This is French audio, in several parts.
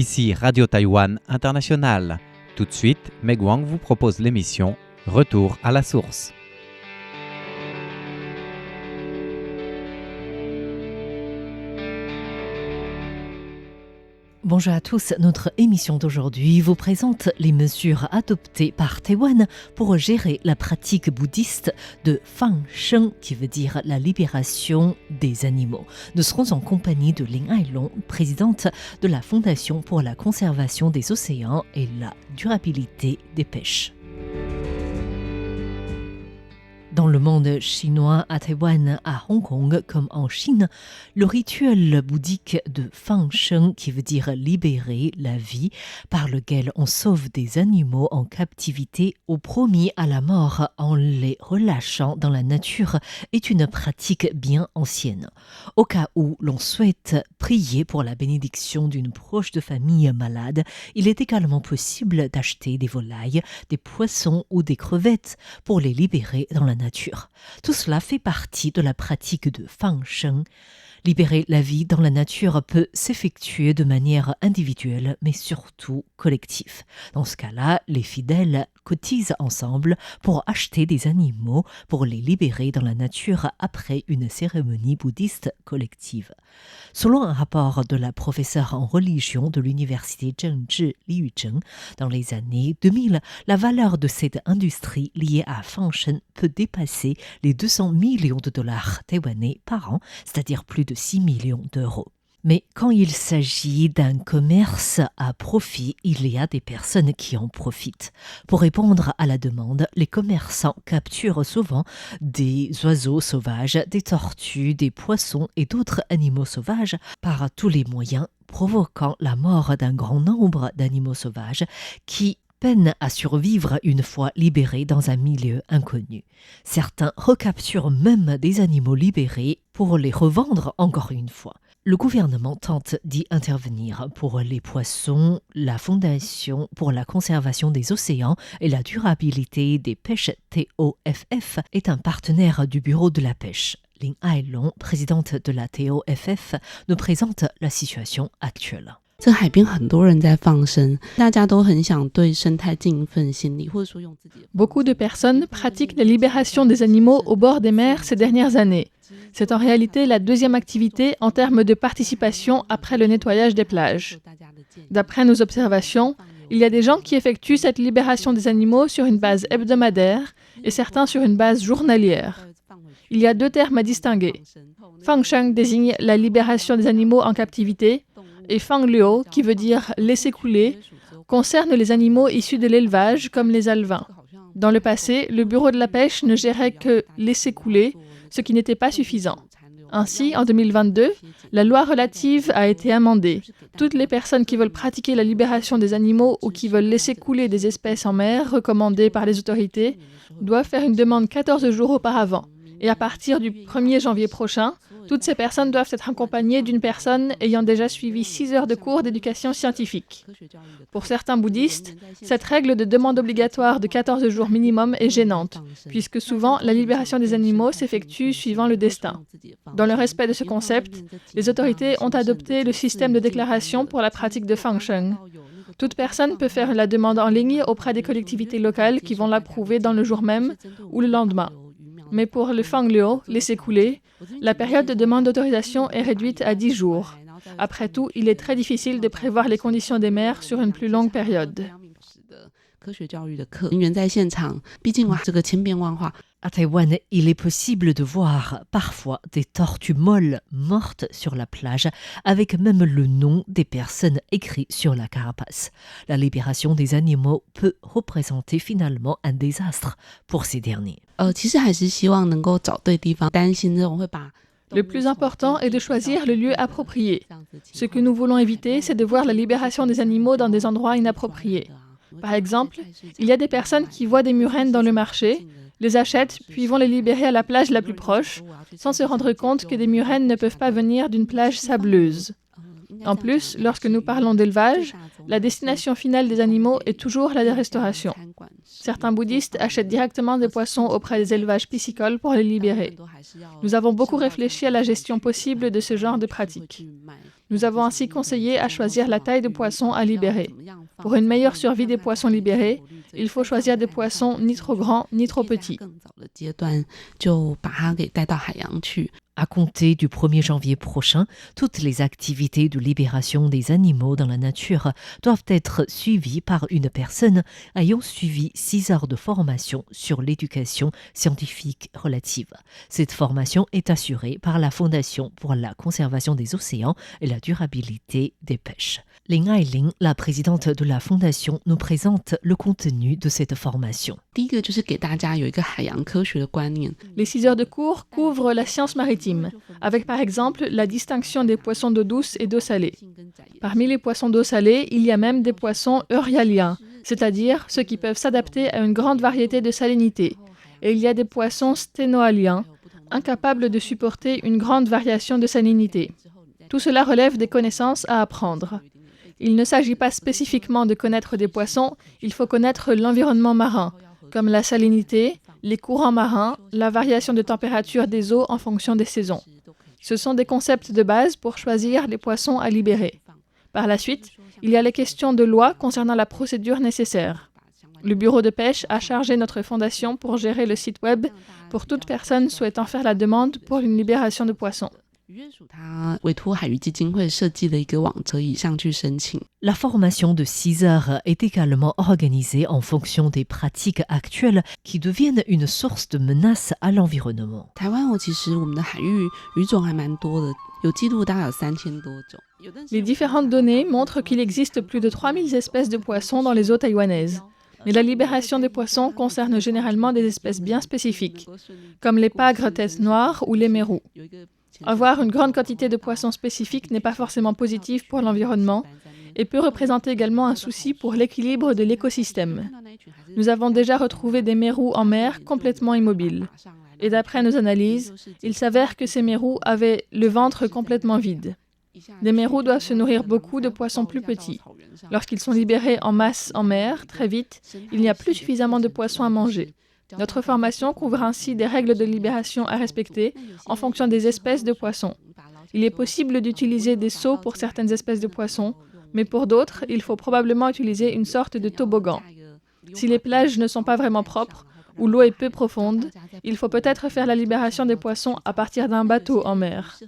Ici Radio Taïwan International. Tout de suite, Meg Wang vous propose l'émission Retour à la source. Bonjour à tous, notre émission d'aujourd'hui vous présente les mesures adoptées par Taïwan pour gérer la pratique bouddhiste de Fang Sheng, qui veut dire la libération des animaux. Nous serons en compagnie de Lin Ailong, présidente de la Fondation pour la conservation des océans et la durabilité des pêches. Dans le monde chinois, à Taïwan, à Hong Kong comme en Chine, le rituel bouddhique de Fang Sheng, qui veut dire libérer la vie, par lequel on sauve des animaux en captivité ou promis à la mort en les relâchant dans la nature, est une pratique bien ancienne. Au cas où l'on souhaite prier pour la bénédiction d'une proche de famille malade, il est également possible d'acheter des volailles, des poissons ou des crevettes pour les libérer dans la nature. Tout cela fait partie de la pratique de Fang Sheng. Libérer la vie dans la nature peut s'effectuer de manière individuelle, mais surtout collective. Dans ce cas-là, les fidèles cotisent ensemble pour acheter des animaux pour les libérer dans la nature après une cérémonie bouddhiste collective. Selon un rapport de la professeure en religion de l'université Zhengzhi, Li Yuzheng, dans les années 2000, la valeur de cette industrie liée à Fang Sheng peut dépasser les 200 millions de dollars taïwanais par an, c'est-à-dire plus de 6 millions d'euros. Mais quand il s'agit d'un commerce à profit, il y a des personnes qui en profitent. Pour répondre à la demande, les commerçants capturent souvent des oiseaux sauvages, des tortues, des poissons et d'autres animaux sauvages par tous les moyens, provoquant la mort d'un grand nombre d'animaux sauvages qui peinent à survivre une fois libérés dans un milieu inconnu. Certains recapturent même des animaux libérés pour les revendre encore une fois. Le gouvernement tente d'y intervenir. Pour les poissons, la Fondation pour la conservation des océans et la durabilité des pêches TOFF est un partenaire du Bureau de la pêche. Lin Ailong, présidente de la TOFF, nous présente la situation actuelle. 这海边很多人在放生，大家都很想对生态尽一份心力，或者说用自己的。 Beaucoup de personnes pratiquent la libération des animaux au bord des mers ces dernières années. C'est en réalité la deuxième activité en termes de participation après le nettoyage des plages. D'après nos observations, il y a des gens qui effectuent cette libération des animaux sur une base hebdomadaire et certains sur une base journalière. Il y a deux termes à distinguer. Fang Sheng désigne la libération des animaux en captivité et Fang Liu, qui veut dire laisser couler, concerne les animaux issus de l'élevage comme les alevins. Dans le passé, le bureau de la pêche ne gérait que laisser couler, ce qui n'était pas suffisant. Ainsi, en 2022, la loi relative a été amendée. Toutes les personnes qui veulent pratiquer la libération des animaux ou qui veulent laisser couler des espèces en mer recommandées par les autorités doivent faire une demande 14 jours auparavant. Et à partir du 1er janvier prochain, toutes ces personnes doivent être accompagnées d'une personne ayant déjà suivi 6 heures de cours d'éducation scientifique. Pour certains bouddhistes, cette règle de demande obligatoire de 14 jours minimum est gênante, puisque souvent la libération des animaux s'effectue suivant le destin. Dans le respect de ce concept, les autorités ont adopté le système de déclaration pour la pratique de Fang Sheng. Toute personne peut faire la demande en ligne auprès des collectivités locales qui vont l'approuver dans le jour même ou le lendemain. Mais pour le Fang Liu, laisser couler, la période de demande d'autorisation est réduite à 10 jours. Après tout, il est très difficile de prévoir les conditions des mers sur une plus longue période. À Taïwan, il est possible de voir parfois des tortues molles mortes sur la plage, avec même le nom des personnes écrit sur la carapace. La libération des animaux peut représenter finalement un désastre pour ces derniers. Le plus important est de choisir le lieu approprié. Ce que nous voulons éviter, c'est de voir la libération des animaux dans des endroits inappropriés. Par exemple, il y a des personnes qui voient des murènes dans le marché, les achètent, puis vont les libérer à la plage la plus proche, sans se rendre compte que des murènes ne peuvent pas venir d'une plage sableuse. En plus, lorsque nous parlons d'élevage, la destination finale des animaux est toujours la restauration. Certains bouddhistes achètent directement des poissons auprès des élevages piscicoles pour les libérer. Nous avons beaucoup réfléchi à la gestion possible de ce genre de pratique. Nous avons ainsi conseillé à choisir la taille de poisson à libérer. Pour une meilleure survie des poissons libérés, il faut choisir des poissons ni trop grands ni trop petits. À compter du 1er janvier prochain, toutes les activités de libération des animaux dans la nature doivent être suivies par une personne ayant suivi 6 heures de formation sur l'éducation scientifique relative. Cette formation est assurée par la Fondation pour la conservation des océans et la durabilité des pêches. Ling Ailing, la présidente de la Fondation, nous présente le contenu de cette formation. Les 6 heures de cours couvrent la science maritime, avec par exemple la distinction des poissons d'eau douce et d'eau salée. Parmi les poissons d'eau salée, il y a même des poissons euryaliens, c'est-à-dire ceux qui peuvent s'adapter à une grande variété de salinité. Et il y a des poissons sténoaliens, incapables de supporter une grande variation de salinité. Tout cela relève des connaissances à apprendre. Il ne s'agit pas spécifiquement de connaître des poissons, il faut connaître l'environnement marin, comme la salinité, les courants marins, la variation de température des eaux en fonction des saisons. Ce sont des concepts de base pour choisir les poissons à libérer. Par la suite, il y a les questions de loi concernant la procédure nécessaire. Le bureau de pêche a chargé notre fondation pour gérer le site web pour toute personne souhaitant faire la demande pour une libération de poissons. La formation de 6 heures est également organisée en fonction des pratiques actuelles qui deviennent une source de menace à l'environnement. Les différentes données montrent qu'il existe plus de 3000 espèces de poissons dans les eaux taïwanaises. Mais la libération des poissons concerne généralement des espèces bien spécifiques, comme les pagres tête noire ou les mérous. Avoir une grande quantité de poissons spécifiques n'est pas forcément positif pour l'environnement et peut représenter également un souci pour l'équilibre de l'écosystème. Nous avons déjà retrouvé des mérous en mer complètement immobiles. Et d'après nos analyses, il s'avère que ces mérous avaient le ventre complètement vide. Les mérous doivent se nourrir beaucoup de poissons plus petits. Lorsqu'ils sont libérés en masse en mer, très vite, il n'y a plus suffisamment de poissons à manger. Notre formation couvre ainsi des règles de libération à respecter en fonction des espèces de poissons. Il est possible d'utiliser des seaux pour certaines espèces de poissons, mais pour d'autres, il faut probablement utiliser une sorte de toboggan. Si les plages ne sont pas vraiment propres ou l'eau est peu profonde, il faut peut-être faire la libération des poissons à partir d'un bateau en mer.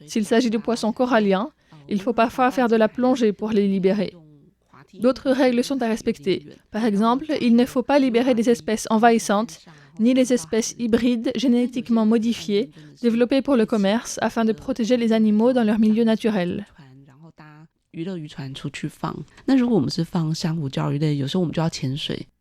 S'il s'agit de poissons coralliens, il faut parfois faire de la plongée pour les libérer. D'autres règles sont à respecter. Par exemple, il ne faut pas libérer des espèces envahissantes, ni les espèces hybrides génétiquement modifiées, développées pour le commerce afin de protéger les animaux dans leur milieu naturel.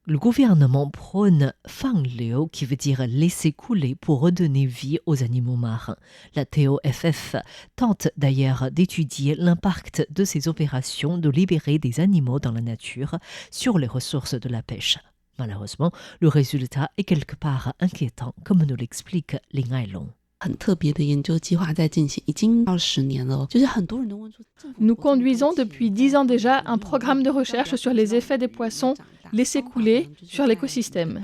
Le gouvernement prône Fang Liu, qui veut dire laisser couler pour redonner vie aux animaux marins. La TOFF tente d'ailleurs d'étudier l'impact de ces opérations de libérer des animaux dans la nature sur les ressources de la pêche. Malheureusement, le résultat est quelque part inquiétant, comme nous l'explique Ling Ailong. Nous conduisons depuis 10 ans déjà un programme de recherche sur les effets des poissons laissés couler sur l'écosystème.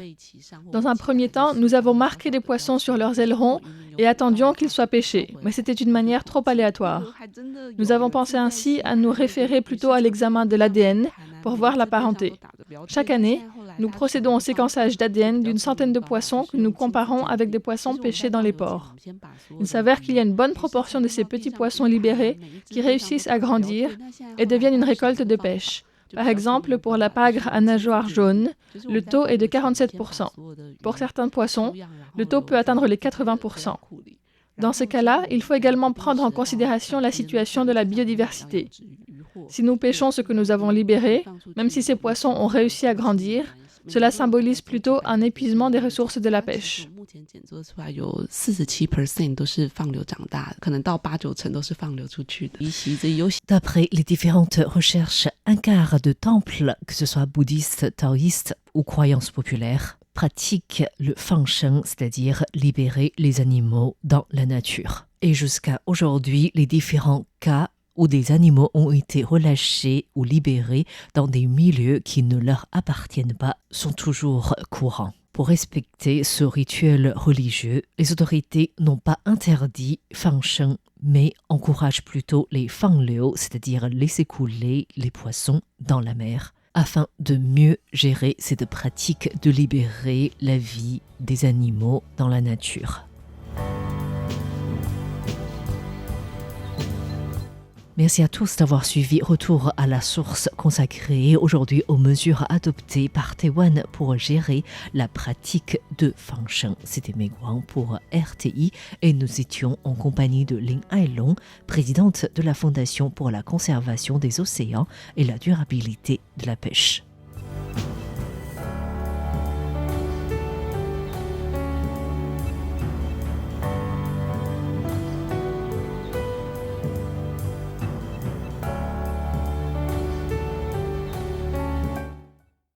Dans un premier temps, nous avons marqué des poissons sur leurs ailerons et attendions qu'ils soient pêchés, mais c'était une manière trop aléatoire. Nous avons pensé ainsi à nous référer plutôt à l'examen de l'ADN pour voir la parenté. Chaque année, nous procédons au séquençage d'ADN d'une centaine de poissons que nous comparons avec des poissons pêchés dans les ports. Il s'avère qu'il y a une bonne proportion de ces petits poissons libérés qui réussissent à grandir et deviennent une récolte de pêche. Par exemple, pour la pagre à nageoire jaune, le taux est de 47%. Pour certains poissons, le taux peut atteindre les 80%. Dans ce cas-là, il faut également prendre en considération la situation de la biodiversité. Si nous pêchons ce que nous avons libéré, même si ces poissons ont réussi à grandir, cela symbolise plutôt un épuisement des ressources de la pêche. D'après les différentes recherches, un quart de temples, que ce soit bouddhistes, taoïstes ou croyances populaires, pratiquent le fangsheng, c'est-à-dire libérer les animaux dans la nature. Et jusqu'à aujourd'hui, les différents cas où des animaux ont été relâchés ou libérés dans des milieux qui ne leur appartiennent pas sont toujours courants. Pour respecter ce rituel religieux, les autorités n'ont pas interdit fangsheng, mais encouragent plutôt les fangliu, c'est-à-dire laisser couler les poissons dans la mer, afin de mieux gérer cette pratique de libérer la vie des animaux dans la nature. Merci à tous d'avoir suivi Retour à la source consacré aujourd'hui aux mesures adoptées par Taïwan pour gérer la pratique de fangsheng. C'était Meg Wang pour RTI et nous étions en compagnie de Lin Ailong, présidente de la Fondation pour la conservation des océans et la durabilité de la pêche.